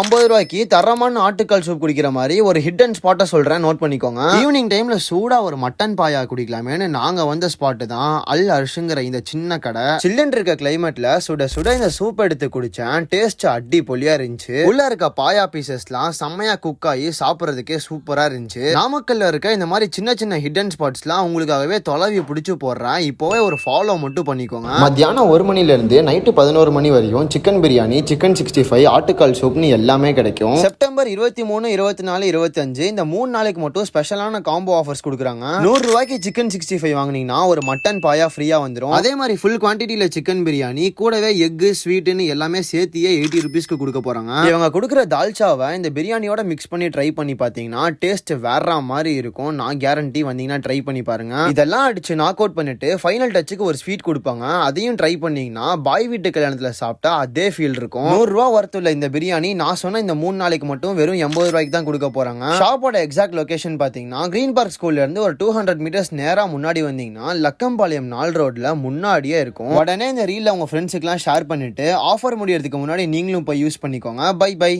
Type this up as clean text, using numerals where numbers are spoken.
50 ரூபாய்க்கு தரமான ஆட்டுக்கால் சூப் குடிக்கிற மாதிரி ஒரு ஹிட் அண்ட் ஸ்பாட்டை சொல்றேன், நோட் பண்ணிக்கோங்க. ஈவினிங் டைம்ல சூடா ஒரு மட்டன் பாயா குடிக்கலாமேன்னு நாங்க வந்த ஸ்பாட் தான் அல் அர்ஷுங்கிற இந்த சின்ன கடை. சில்லுன்னு இருக்க கிளைமேட்ல சுட சுட இந்த சூப் எடுத்து குடிச்சேன். டேஸ்ட் அடி பொலியா இருந்துச்சு. உள்ள இருக்க பாயா பீசஸ்லாம் செம்மையா குக் ஆகி சாப்பிடறதுக்கே சூப்பரா இருந்துச்சு. நாமக்கல்ல இருக்க இந்த மாதிரி சின்ன சின்ன ஹிட் அண்ட் ஸ்பாட்ஸ்லாம் உங்களுக்காகவே தொலைவி பிடிச்சு போடுறேன். இப்போவே ஒரு ஃபாலோ மட்டும் பண்ணிக்கோங்க. மத்தியானம் 1 மணில இருந்து நைட்டு 11 மணி வரையும் சிக்கன் பிரியாணி, சிக்கன் 65, ஆட்டுக்கால் சூப்னு எல்லாமே கிடைக்கும். செப்டம்பர் 23, 24, 25 இந்த 3 நாளைக்கு மட்டும் ஸ்பெஷலான காம்போ ஆஃபர்ஸ் கொடுக்குறாங்க. 100 ரூபாய்க்கு சிக்கன் 65 வாங்கினீங்கன்னா ஒரு மட்டன் பாயா ஃப்ரீயா வந்துடும். அதே மாதிரி ஃபுல் குவான்டிட்டியில சிக்கன் பிரியாணி கூடவே எக்கு ஸ்வீட்னு எல்லாமே சேர்த்தியே 80 ருபீஸ்க்கு கொடுக்க போறாங்க. இவங்க கொடுக்குற தால்ச்சாவை இந்த பிரியாணியோட மிக்ஸ் பண்ணி ட்ரை பண்ணி பார்த்தீங்கன்னா டேஸ்ட் வேற மாதிரி இருக்கும். நான் கேரண்டி வந்தீங்கன்னா ட்ரை பண்ணி பாருங்க. இதெல்லாம் அடிச்சு நாக் அவுட் பண்ணிட்டு ஃபைனல் டச்சுக்கு ஒரு ஸ்வீட் கொடுப்பாங்க. அதையும் ட்ரை பண்ணீங்கன்னா பாய் வீட்டு கல்யாணத்துல சாப்பிட்டா அதே ஃபீல் இருக்கும். 100 ரூபா வரத்துல இந்த பிரியாணி நான் சொன்ன இந்த 3 நாளைக்கு மட்டும் வெறும் 80 ரூபாய்க்கு தான் கொடுக்க போறாங்க. ஷாப்போட எக்ஸாக்ட் லொகேஷன் பாத்தீங்கன்னா கிரீன் பார்க் ஸ்கூல்ல இருந்து ஒரு 200 மீட்டர்ஸ் நேரா முன்னாடி வந்தீங்கன்னா லக்கம்பாளையம் 4 ரோட்ல முன்னாடியே இருக்கும். உடனே இந்த ரீல்ல உங்க ஃப்ரெண்ட்ஸுக்கு எல்லாம் ஷேர் பண்ணிட்டு ஆஃபர் முடியறதுக்கு முன்னாடி நீங்களும் போய் யூஸ் பண்ணிக்கோங்க. Bye by.